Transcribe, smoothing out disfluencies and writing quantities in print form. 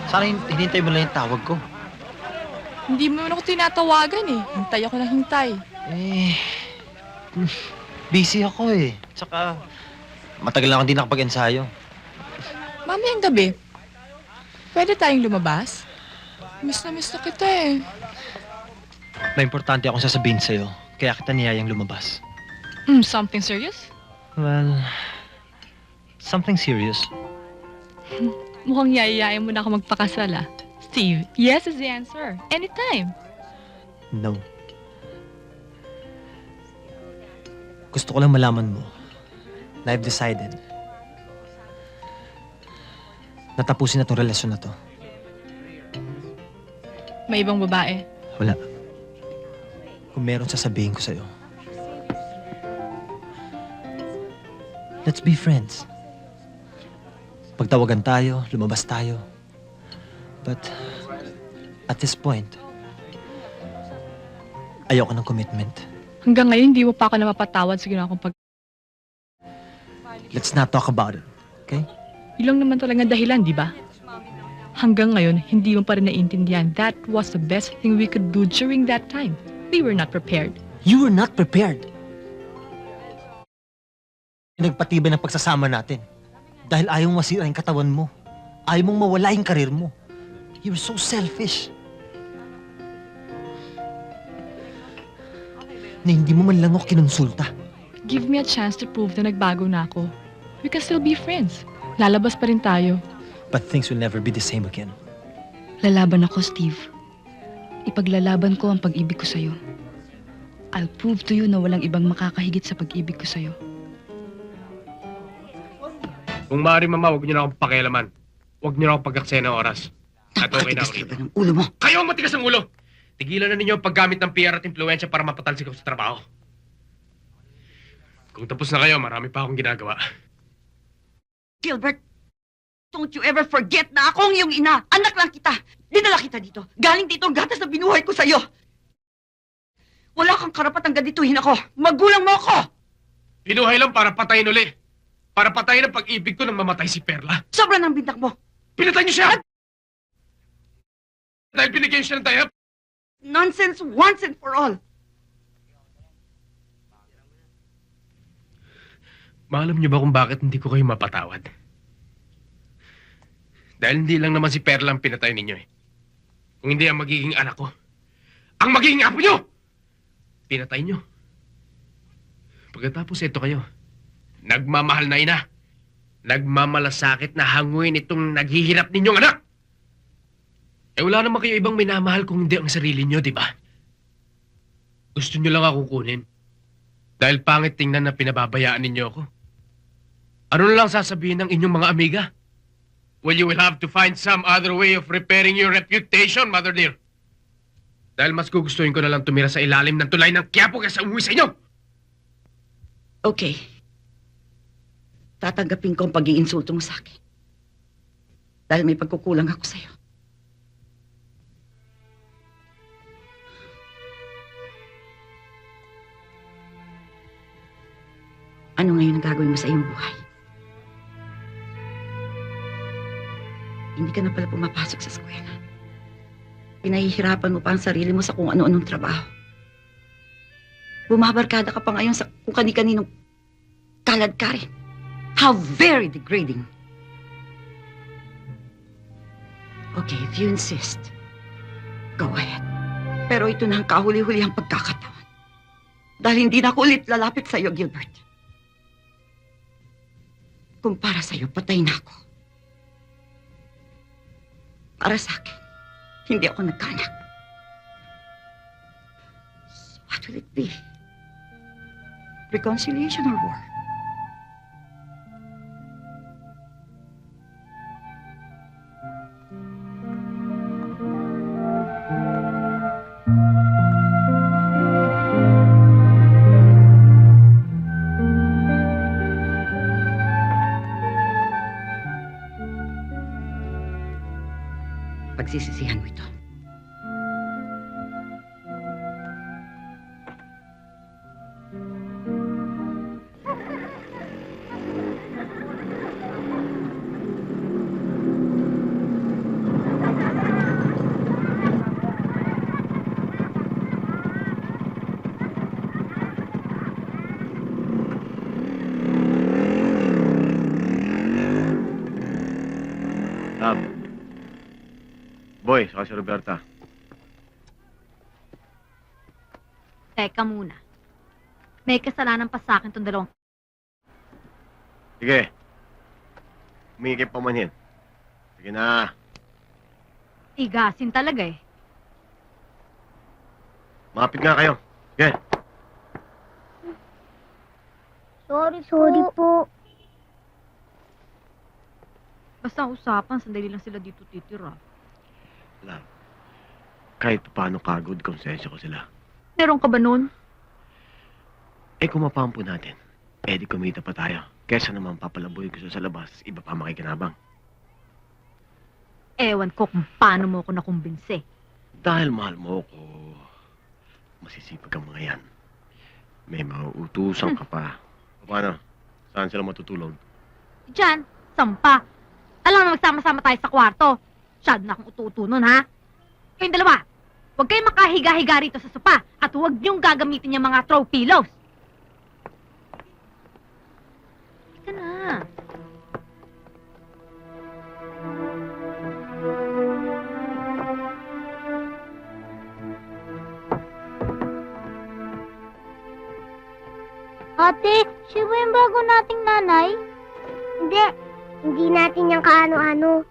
Sana hinintay mo lang yung tawag ko. Hindi mo naman ako tinatawagan eh. Hintay ako ng hintay. Eh, busy ako eh. Tsaka, matagal na akong di nakapag-ensayo. Mamayang gabi, pwede tayong lumabas? Miss na kita eh. May importante akong sasabihin sa'yo, kaya kita niyayang lumabas. Something serious? Well, something serious. Mukhang yayayain mo na ako magpakasal ah. Steve, yes is the answer. Anytime. No. Gusto ko lang malaman mo na I've decided na tapusin na tong relasyon na to. May ibang babae. Wala. Kung meron sasabihin ko sa'yo, let's be friends. Pagtawagan tayo, lumabas tayo. But, at this point, ayoko ng commitment. Hanggang ngayon, hindi mo pa ako napapatawad sa ginawa kong Let's not talk about it, okay? Ilang naman talaga dahilan, di ba? Hanggang ngayon, hindi mo pa rin naiintindihan. That was the best thing we could do during that time. We were not prepared. You were not prepared. Nagpatibay ng pagsasama natin. Dahil ayaw mong masira yung katawan mo. Ayaw mong mawala yung karir mo. You were so selfish. Na hindi mo man lang ako kinonsulta. Give me a chance to prove na nagbago na ako. We can still be friends. Lalabas pa rin tayo. But things will never be the same again. Lalaban ako, Steve. Ipaglalaban ko ang pag-ibig ko sa'yo. I'll prove to you na walang ibang makakahigit sa pag-ibig ko sa'yo. Kung maaari, Mama, huwag niyo na akong pakialaman. Huwag niyo na akong pag-aksaya ng oras. At okay na ako Napakatigas rito. talaga ng ulo mo. Kayo ang matigas ng ulo! Tigilan na ninyo ang paggamit ng PR at impluensya para mapatalsik ako sa trabaho. Kung tapos na kayo, marami pa akong ginagawa. Gilbert, don't you ever forget na akong iyong ina. Anak lang kita. Dinala kita dito. Galing dito ang gatas na binuhay ko sa'yo. Wala kang karapatang ganituhin ako. Magulang mo ako! Pinuhay lang para patayin uli. Para patayin ang pag-ibig ko nang mamatay si Perla. Sobra ng bintak mo. Pinatay niyo siya! Dahil binigyan siya ng tayap. Nonsense once and for all. Maalam niyo ba kung bakit hindi ko kayo mapatawad? Dahil hindi lang naman si Perla ang pinatay ninyo eh. Kung hindi ang magiging anak ko. Ang magiging apo niyo! Pinatay niyo. Pagkatapos ito kayo. Nagmamahal na ina. Nagmamalasakit na hanguin itong naghihirap ninyong anak. Eh wala naman kayo ibang minamahal kung hindi ang sarili niyo, di ba? Gusto niyo lang ako kunin. Dahil pangit tingnan na pinababayaan ninyo ako. Ano na lang sasabihin ng inyong mga amiga? Well, you will have to find some other way of repairing your reputation, Mother dear. Dahil mas gugustuhin ko na lang tumira sa ilalim ng tulay ng Quiapo kaysa umuwi sa inyo. Okay. Tatanggapin ko ang pag-iinsulto mo sa akin. Dahil may pagkukulang ako sa'yo. Ano ngayon ang gagawin mo sa iyong buhay? Hindi ka na pala pumapasok sa eskwela. Pinahihirapan mo pa ang sarili mo sa kung ano-anong trabaho. Bumabarkada ka pa ngayon sa kung kani-kaninong kalad ka rin. How very degrading. Okay, if you insist, go ahead. Pero ito na ang kahuli-hulihang pagkakataon. Dahil hindi na ako ulit lalapit sa iyo, Gilbert. Kung para sa'yo, patay na ako. Para sa akin, hindi ako nagkaanak. So what will it be? Reconciliation or war? Pagsisisihan mo ito. Boy, saka si Roberta. Teka muna. May kasalanan pa sa akin tong dalawang... Sige. Humingi kayo pamanhin. Sige na. Tigasin talaga eh. Mapit nga kayo. Sige. Sorry po. Basta usapan, sandali lang sila dito titira. Lang. Kahit paano kagod, konsensya ko sila. Meron ka ba nun? Eh kung mapampo natin, eh di kumita pa tayo. Kesa naman papalaboy ko sa labas, iba pa makikinabang. Ewan ko kung paano mo ako nakumbinse. Dahil mahal mo ko, masisipag ang mga yan. May mauutusan ka pa. Paano? Saan sila matutulog? Diyan, sampa. Alam na magsama-sama tayo sa kwarto. Masyado na akong ututo nun, ha? Kayong dalawa, huwag kayong makahiga-higa rito sa sopa at huwag niyong gagamitin yung mga throw pillows. Ika na. Ate, siya ba yung bago nating nanay? Hindi natin yung kaano-ano.